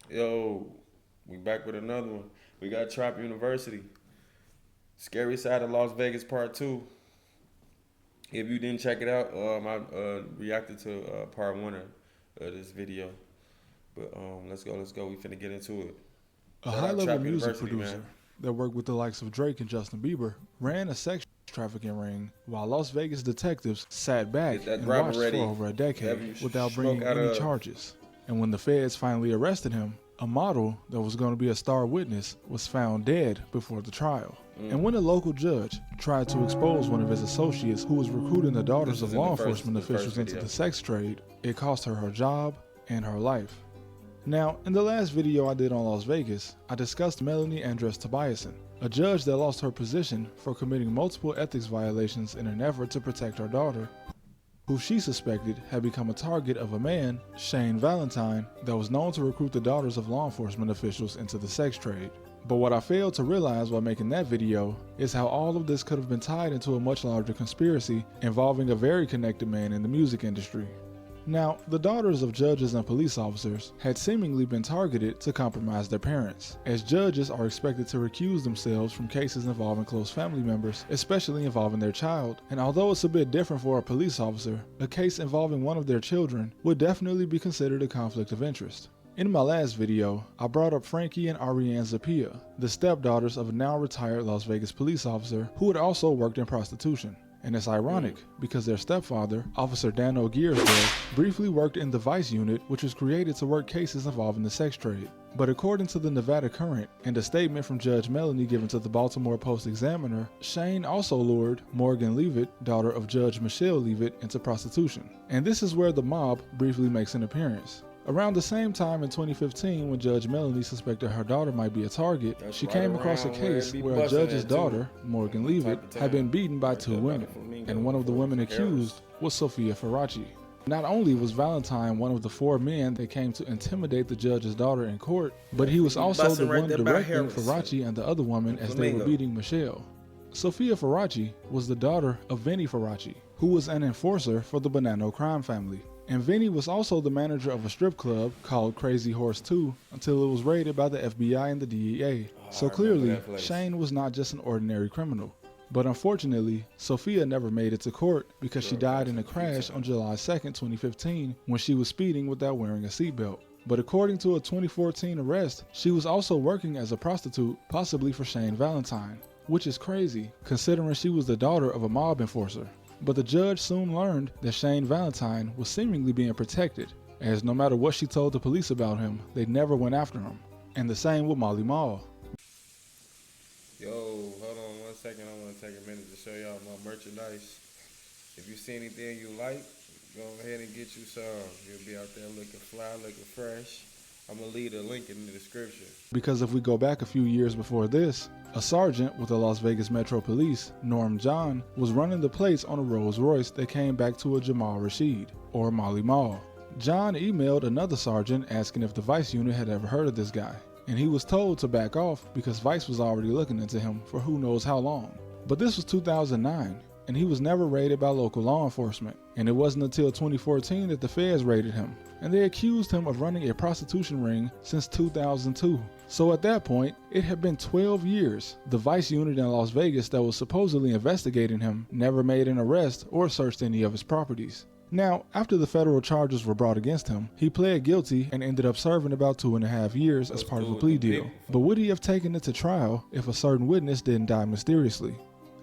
Yo, we back with another one. We got Trop University. Scary Side of Las Vegas Part 2. If you didn't check it out, I reacted to Part 1 of this video. But let's go. We finna get into it. A Shout out high-level Trap music University, producer man. that worked with the likes of Drake and Justin Bieber ran a sex trafficking ring while Las Vegas detectives sat back Get that and grabber watched ready. for over a Whatever decade you without smoke bringing out any of. charges. And when the feds finally arrested him, a model that was going to be a star witness was found dead before the trial. And when a local judge tried to expose one of his associates who was recruiting the daughters This of is in law the first- enforcement the first officials into video. the sex trade, it cost her her job and her life. Now, in the last video I did on Las Vegas, I discussed Melanie Andres Tobiasen, a judge that lost her position for committing multiple ethics violations in an effort to protect her daughter, who she suspected had become a target of a man, Shane Valentine, that was known to recruit the daughters of law enforcement officials into the sex trade. But what I failed to realize while making that video is how all of this could have been tied into a much larger conspiracy involving a very connected man in the music industry. Now, the daughters of judges and police officers had seemingly been targeted to compromise their parents, as judges are expected to recuse themselves from cases involving close family members, especially involving their child. And although it's a bit different for a police officer, a case involving one of their children would definitely be considered a conflict of interest. In my last video, I brought up Frankie and Ariane Zapia, the stepdaughters of a now retired Las Vegas police officer who had also worked in prostitution. And it's ironic because their stepfather, Officer Dano Giersberg, briefly worked in the Vice Unit, which was created to work cases involving the sex trade. But according to the Nevada Current and a statement from Judge Melanie given to the Baltimore Post-Examiner, Shane also lured Morgan Leavitt, daughter of Judge Michelle Leavitt, into prostitution. And this is where the mob briefly makes an appearance. Around the same time in 2015, when Judge Melanie suspected her daughter might be a target, That's she right came across a around where it case be where a busting judge's at, too. daughter, Morgan Leavitt, Type of had been time. beaten by Right two there by the women, flamingo and one of the women Harris. accused was Sophia Faraci. Not only was Valentine one of the four men that came to intimidate the judge's daughter in court, but he was also the busting right one there by directing Harris. Faraci and the other woman as they were Flamingo. beating Michelle. Sophia Faraci was the daughter of Vinnie Faraci, who was an enforcer for the Bonanno crime family. And Vinny was also the manager of a strip club called Crazy Horse 2 until it was raided by the FBI and the DEA. So remember clearly, that place. Shane was not just an ordinary criminal. But unfortunately, Sophia never made it to court because she died in a crash on July 2nd, 2015 when she was speeding without wearing a seatbelt. But according to a 2014 arrest, she was also working as a prostitute, possibly for Shane Valentine, which is crazy considering she was the daughter of a mob enforcer. But the judge soon learned that Shane Valentine was seemingly being protected, as no matter what she told the police about him, they never went after him. And the same with Molly Mall. Yo, hold on 1 second. I want to take a minute to show y'all my merchandise. If you see anything you like, go ahead and get you some. You'll be out there looking fly, looking fresh. I'm going to leave a link in the description. Because if we go back a few years before this, a sergeant with the Las Vegas Metro Police, Norm John, was running the plates on a Rolls Royce that came back to a Jamal Rashid, or Molly Mall. John emailed another sergeant asking if the Vice unit had ever heard of this guy, and he was told to back off because Vice was already looking into him for who knows how long. But this was 2009, and he was never raided by local law enforcement, and it wasn't until 2014 that the feds raided him, and they accused him of running a prostitution ring since 2002. So at that point, it had been 12 years. The Vice unit in Las Vegas that was supposedly investigating him never made an arrest or searched any of his properties. Now, after the federal charges were brought against him, he pled guilty and ended up serving about 2.5 years as part of a plea deal. But would he have taken it to trial if a certain witness didn't die mysteriously?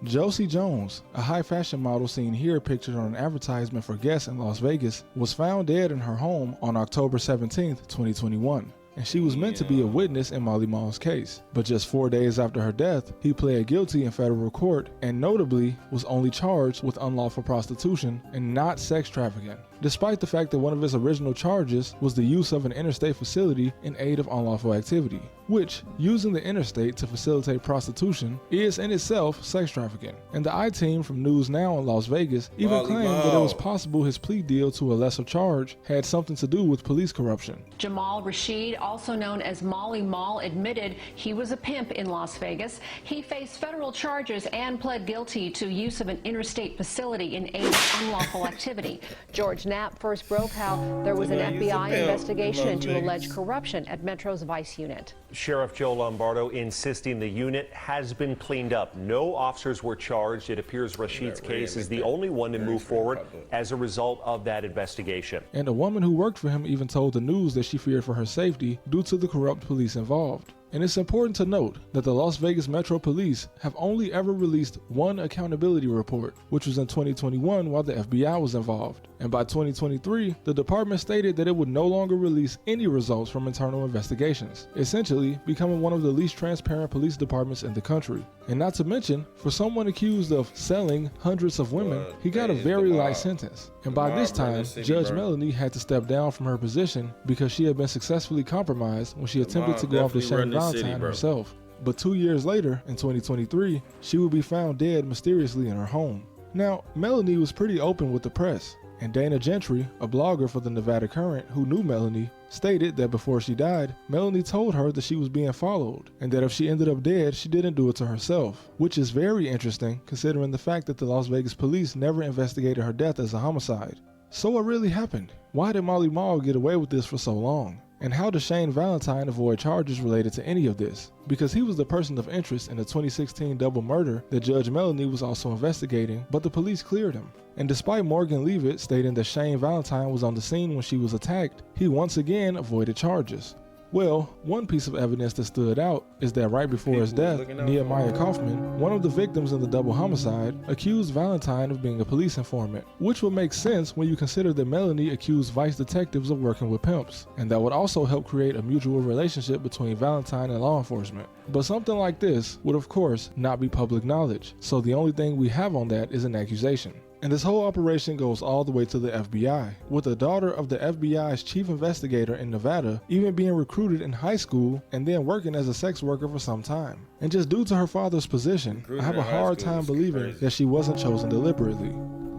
Josie Jones, a high fashion model seen here pictured on an advertisement for Guess in Las Vegas, was found dead in her home on October 17, 2021. And she was meant to be a witness in Molly Mall's case. But just 4 days after her death, he pled guilty in federal court and notably was only charged with unlawful prostitution and not sex trafficking, despite the fact that one of his original charges was the use of an interstate facility in aid of unlawful activity, which, using the interstate to facilitate prostitution, is in itself sex trafficking. And the I-Team from News Now in Las Vegas even Molly claimed that it was Mall. possible his plea deal to a lesser charge had something to do with police corruption. Jamal Rashid, also known as Molly Mall, admitted he was a pimp in Las Vegas. He faced federal charges and pled guilty to use of an interstate facility in aid of unlawful activity. George snap first broke how there was an FBI investigation into alleged corruption at Metro's Vice unit. Sheriff Joe Lombardo insisting the unit has been cleaned up. No officers were charged. It appears Rashid's case is the only one to move forward as a result of that investigation. And a woman who worked for him even told the news that she feared for her safety due to the corrupt police involved. And it's important to note that the Las Vegas Metro Police have only ever released one accountability report, which was in 2021 while the FBI was involved. And by 2023, the department stated that it would no longer release any results from internal investigations, essentially becoming one of the least transparent police departments in the country. And not to mention, for someone accused of selling hundreds of women, he got a very light sentence. And by this time, Judge Melanie had to step down from her position because she had been successfully compromised when she attempted to go after Shane Valentine herself. But 2 years later, in 2023, she would be found dead mysteriously in her home. Now, Melanie was pretty open with the press, and Dana Gentry, a blogger for the Nevada Current who knew Melanie, stated that before she died, Melanie told her that she was being followed, and that if she ended up dead, she didn't do it to herself, which is very interesting considering the fact that the Las Vegas police never investigated her death as a homicide. So what really happened? Why did Molly Mall get away with this for so long? And how does Shane Valentine avoid charges related to any of this? Because he was the person of interest in the 2016 double murder that Judge Melanie was also investigating, but the police cleared him. And despite Morgan Leavitt stating that Shane Valentine was on the scene when she was attacked, he once again avoided charges. Well, one piece of evidence that stood out is that right before his death, Nehemiah Kaufman, one of the victims in the double homicide, accused Valentine of being a police informant, which would make sense when you consider that Melanie accused vice detectives of working with pimps, and that would also help create a mutual relationship between Valentine and law enforcement. But something like this would of course not be public knowledge, so the only thing we have on that is an accusation. And this whole operation goes all the way to the FBI, with the daughter of the FBI's chief investigator in Nevada even being recruited in high school and then working as a sex worker for some time. And just due to her father's position, I have a hard time believing that she wasn't chosen deliberately.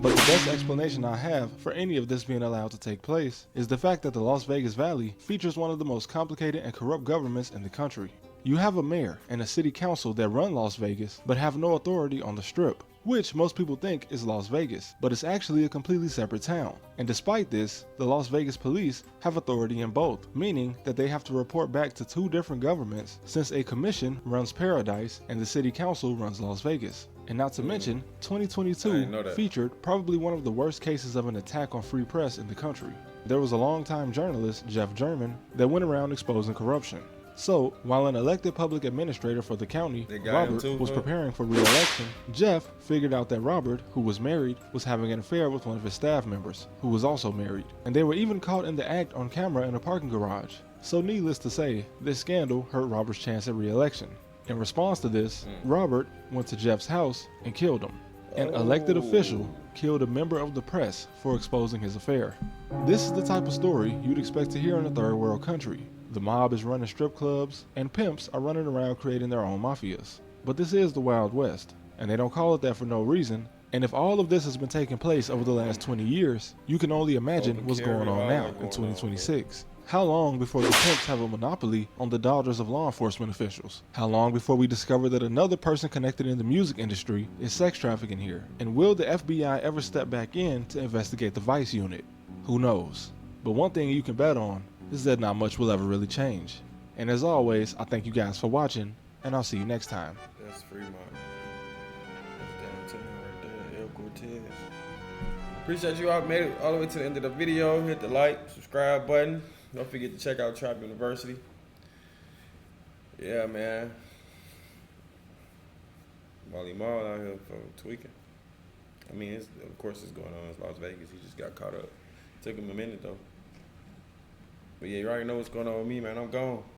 But the best explanation I have for any of this being allowed to take place is the fact that the Las Vegas Valley features one of the most complicated and corrupt governments in the country. You have a mayor and a city council that run Las Vegas but have no authority on the Strip, which most people think is Las Vegas, but it's actually a completely separate town. And despite this, the Las Vegas police have authority in both, meaning that they have to report back to two different governments since a commission runs Paradise and the city council runs Las Vegas. And not to mention, 2022 featured probably one of the worst cases of an attack on free press in the country. There was a longtime journalist, Jeff German, that went around exposing corruption. So, while an elected public administrator for the county, Robert, was preparing for re-election, Jeff figured out that Robert, who was married, was having an affair with one of his staff members, who was also married. And they were even caught in the act on camera in a parking garage. So needless to say, this scandal hurt Robert's chance at re-election. In response to this, Robert went to Jeff's house and killed him. An elected official killed a member of the press for exposing his affair. This is the type of story you'd expect to hear in a third world country. The mob is running strip clubs, and pimps are running around creating their own mafias. But this is the Wild West, and they don't call it that for no reason. And if all of this has been taking place over the last 20 years, you can only imagine what's going on now in 2026. How long before the pimps have a monopoly on the daughters of law enforcement officials? How long before we discover that another person connected in the music industry is sex trafficking here? And will the FBI ever step back in to investigate the Vice unit? Who knows? But one thing you can bet on is that not much will ever really change. And as always, I thank you guys for watching, and I'll see you next time. That's Fremont. That's downtown right there, El Cortez. Appreciate you all made it all the way to the end of the video. Hit the like, subscribe button. Don't forget to check out Trop University. Yeah, man. Molly Mall out here for tweaking. I mean, of course it's going on in Las Vegas. He just got caught up. Took him a minute though. But yeah, you already know what's going on with me, man. I'm gone.